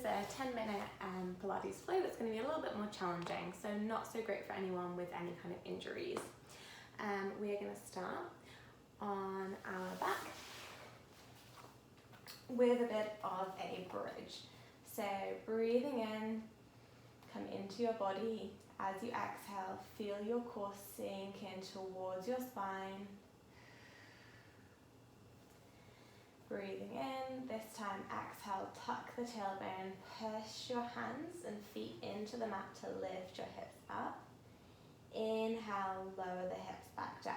a 10-minute Pilates flow that's going to be a little bit more challenging, so not so great for anyone with any kind of injuries. We are going to start on our back with a bit of a bridge. So breathing in, come into your body. As you exhale, feel your core sink in towards your spine. Breathing in, this time exhale, tuck the tailbone, push your hands and feet into the mat to lift your hips up. Inhale, lower the hips back down.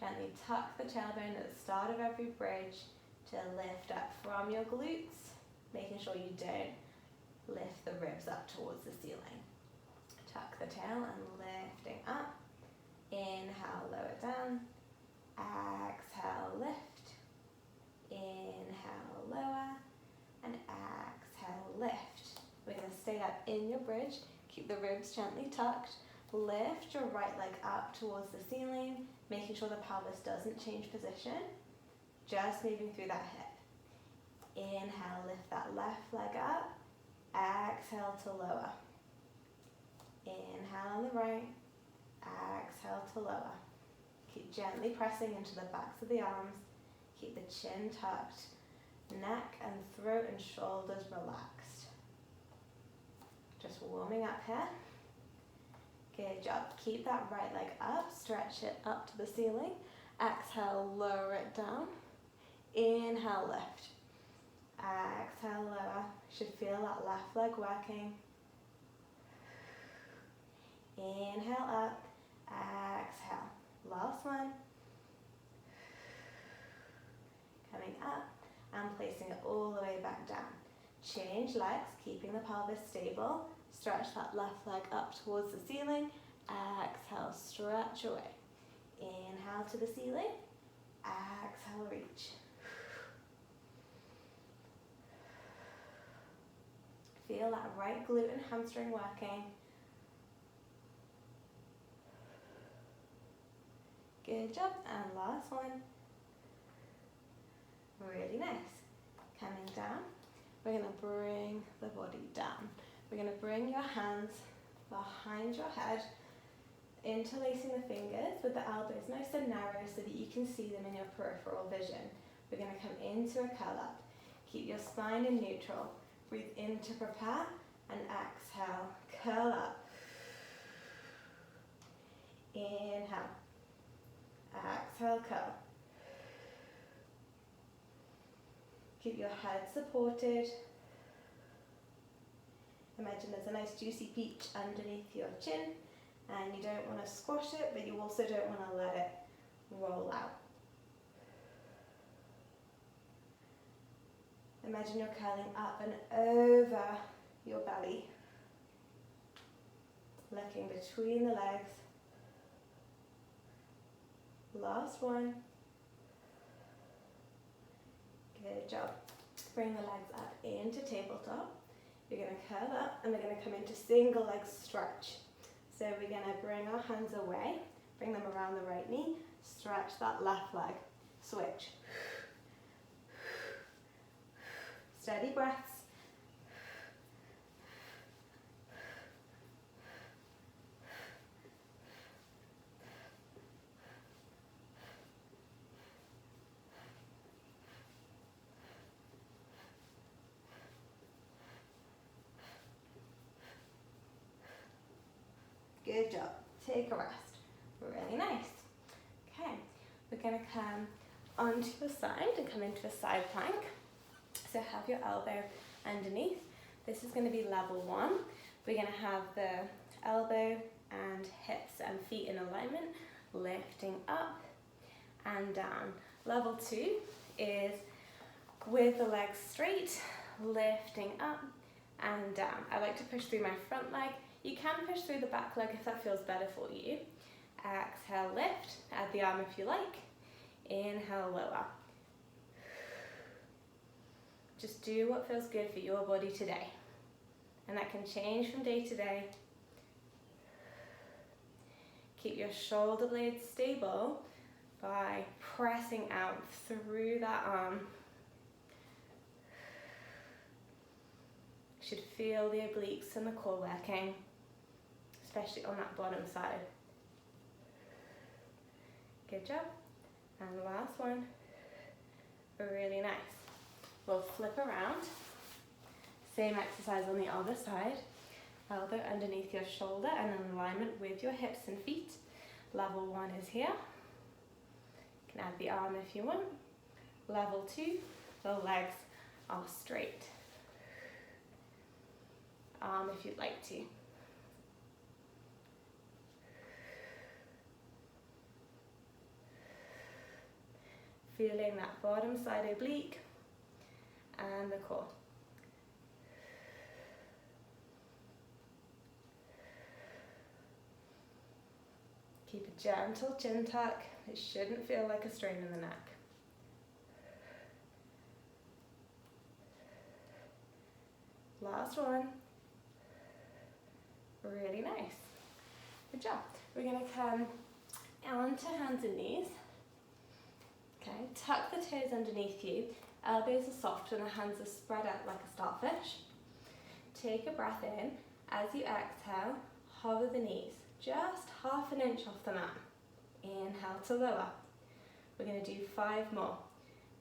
Gently tuck the tailbone at the start of every bridge to lift up from your glutes, making sure you don't lift the ribs up towards the ceiling. Tuck the tail and lifting up. Inhale, lower down. Exhale, lift. Inhale, lower, and exhale, lift. We're going to stay up in your bridge. Keep the ribs gently tucked. Lift your right leg up towards the ceiling, making sure the pelvis doesn't change position. Just moving through that hip. Inhale, lift that left leg up. Exhale to lower. Inhale on the right. Exhale to lower. Keep gently pressing into the backs of the arms. Keep the chin tucked, neck and throat and shoulders relaxed. Just warming up here. Good job. Keep that right leg up, stretch it up to the ceiling. Exhale, lower it down. Inhale, lift. Exhale, lower. Should feel that left leg working. Inhale up, exhale. Last one. Coming up and placing it all the way back down. Change legs, keeping the pelvis stable. Stretch that left leg up towards the ceiling. Exhale, stretch away. Inhale to the ceiling. Exhale, reach. Feel that right glute and hamstring working. Good job. And last one. Really nice. Coming down, we're going to bring the body down. We're going to bring your hands behind your head, interlacing the fingers with the elbows nice and narrow so that you can see them in your peripheral vision. We're going to come into a curl up. Keep your spine in neutral. Breathe in to prepare and exhale. Curl up. Inhale. Exhale, curl. Keep your head supported. Imagine there's a nice juicy peach underneath your chin, and you don't want to squash it, but you also don't want to let it roll out. Imagine you're curling up and over your belly, looking between the legs. Last one. Good job. Bring the legs up into tabletop. You're going to curl up and we're going to come into single leg stretch. So we're going to bring our hands away, bring them around the right knee, stretch that left leg, switch. Steady breaths. Good job. Take a rest. Really nice. Okay, we're going to come onto the side and come into a side plank. So have your elbow underneath. This is going to be level 1. We're going to have the elbow and hips and feet in alignment, lifting up and down. Level 2 is with the legs straight, lifting up and down. I like to push through my front leg. You can push through the back leg if that feels better for you. Exhale, lift. Add the arm if you like. Inhale, lower. Just do what feels good for your body today. And that can change from day to day. Keep your shoulder blades stable by pressing out through that arm. should feel the obliques and the core working, especially on that bottom side. Good job. And last one. Really nice. We'll flip around. Same exercise on the other side. Elbow underneath your shoulder and in alignment with your hips and feet. Level 1 is here. You can add the arm if you want. Level 2, the legs are straight. Arm if you'd like to. Feeling that bottom side oblique and the core. Keep a gentle chin tuck. It shouldn't feel like a strain in the neck. Last one. Really nice. Good job. We're going to come onto hands and knees. Okay, tuck the toes underneath you. Elbows are soft and the hands are spread out like a starfish. Take a breath in. As you exhale, hover the knees just half an inch off the mat. Inhale to lower. We're going to do 5 more.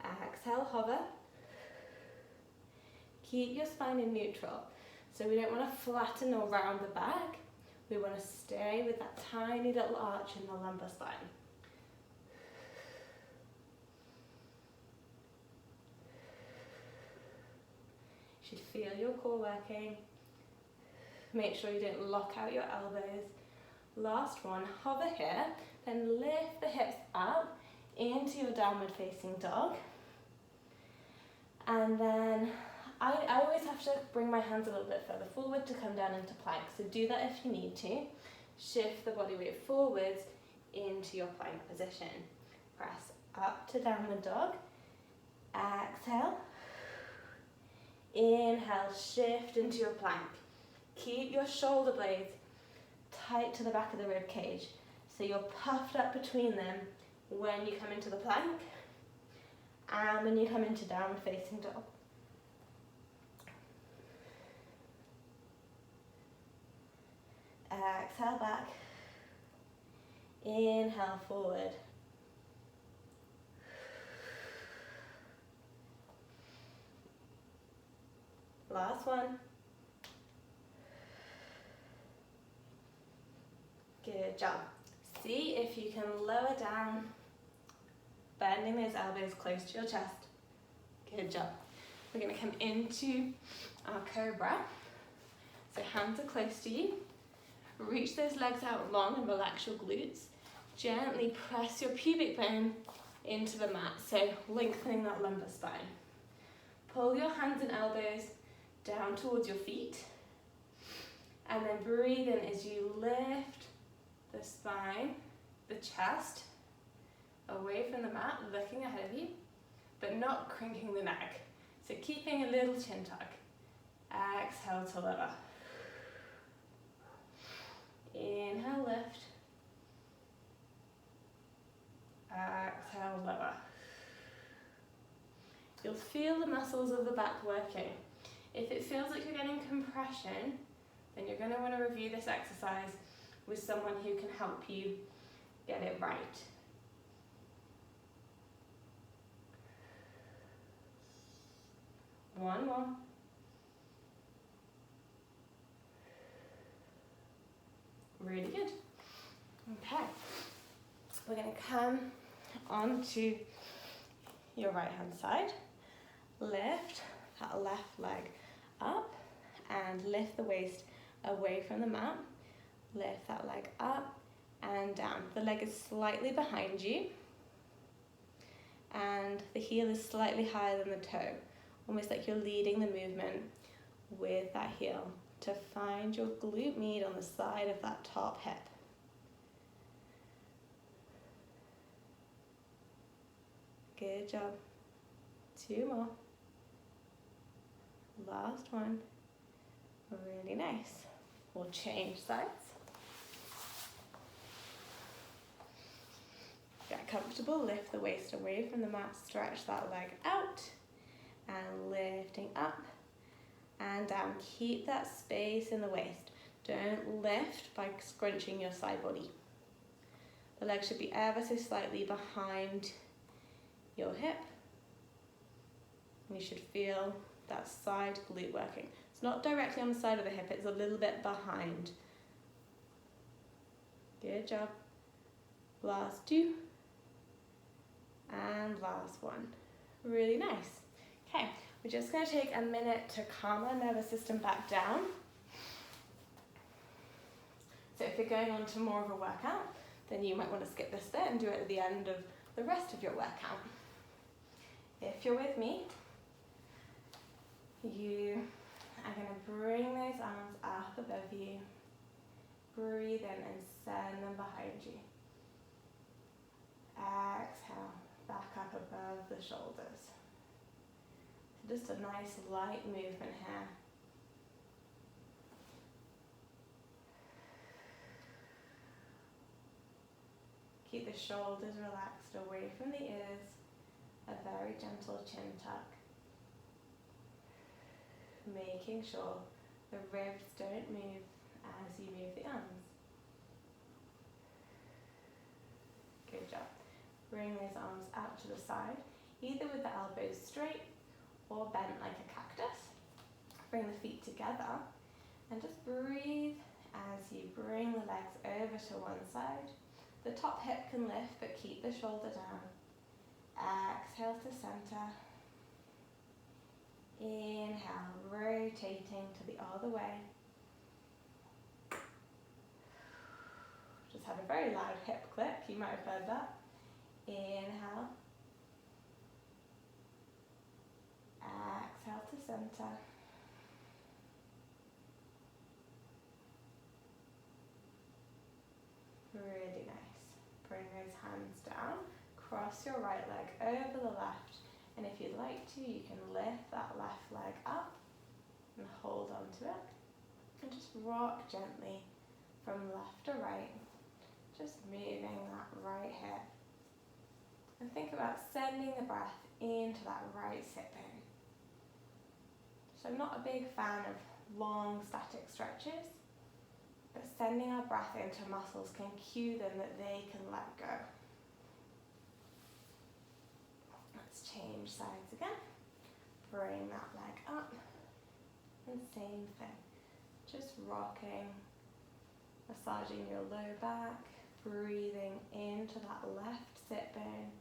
Exhale, hover. Keep your spine in neutral. So we don't want to flatten or round the back. We want to stay with that tiny little arch in the lumbar spine. You should feel your core working. Make sure you don't lock out your elbows. Last one, hover here, then lift the hips up into your downward facing dog. And then I always have to bring my hands a little bit further forward to come down into plank. So do that if you need to. Shift the body weight forwards into your plank position. Press up to downward dog. Exhale. Inhale, shift into your plank. Keep your shoulder blades tight to the back of the rib cage. So you're puffed up between them when you come into the plank and when you come into downward facing dog. Exhale back. Inhale forward. Last one. Good job. See if you can lower down, bending those elbows close to your chest. Good job. We're going to come into our cobra. So hands are close to you. Reach those legs out long and relax your glutes. Gently press your pubic bone into the mat, so lengthening that lumbar spine. Pull your hands and elbows down towards your feet. And then breathe in as you lift the spine, the chest, away from the mat, looking ahead of you, but not cranking the neck. So keeping a little chin tuck. Exhale to lower. Inhale, lift. Exhale, lower. You'll feel the muscles of the back working. If it feels like you're getting compression, then you're going to want to review this exercise with someone who can help you get it right. One more. Really good. Okay. We're going to come onto your right hand side. Lift that left leg up and lift the waist away from the mat. Lift that leg up and down. The leg is slightly behind you and the heel is slightly higher than the toe, almost like you're leading the movement with that heel to find your glute med on the side of that top hip. Good job. 2 more. Last one. Really nice. We'll change sides. Get comfortable, lift the waist away from the mat, stretch that leg out, and lifting up and hand down. Keep that space in the waist. Don't lift by scrunching your side body. The legs should be ever so slightly behind your hip. And you should feel that side glute working. It's not directly on the side of the hip, it's a little bit behind. Good job. Last two. And last one. Really nice. Okay, we're just going to take a minute to calm our nervous system back down. So if you're going on to more of a workout, then you might want to skip this bit and do it at the end of the rest of your workout. If you're with me, you are going to bring those arms up above you. Breathe in and send them behind you. Exhale, back up above the shoulders. So just a nice light movement here. Keep the shoulders relaxed away from the ears. A very gentle chin tuck. Making sure the ribs don't move as you move the arms. Good job. Bring those arms out to the side, either with the elbows straight or bent like a cactus. Bring the feet together and just breathe as you bring the legs over to one side. The top hip can lift, but keep the shoulder down. Exhale to center. Inhale, rotating to the other way. Just had a very loud hip click, you might have heard that. Inhale. Exhale to center. Really nice. Bring those hands down, cross your right leg over the left, and if you'd like to, you can lift that left leg up and hold on to it, and just rock gently from left to right, just moving that right hip. And think about sending the breath into that right sit bone. So I'm not a big fan of long static stretches, but sending our breath into muscles can cue them that they can let go. Let's change sides again. Bring that leg up. And same thing. Just rocking, massaging your low back, breathing into that left sit bone,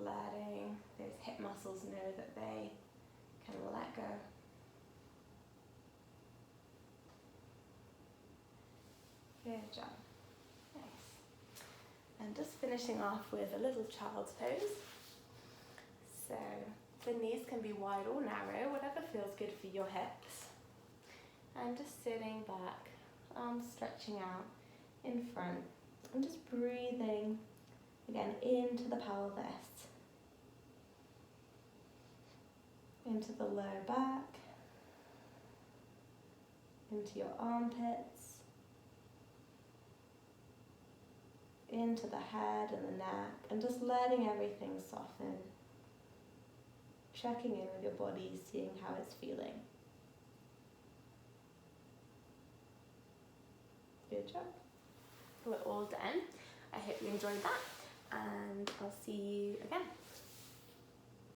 letting those hip muscles know that they can let go. Good job. Nice. And just finishing off with a little child's pose. So the knees can be wide or narrow, whatever feels good for your hips. And just sitting back, arms stretching out in front. And just breathing again into the pelvis, into the low back, into your armpits, into the head and the neck, and just letting everything soften. Checking in with your body, seeing how it's feeling. Good job. We're all done. I hope you enjoyed that, and I'll see you again.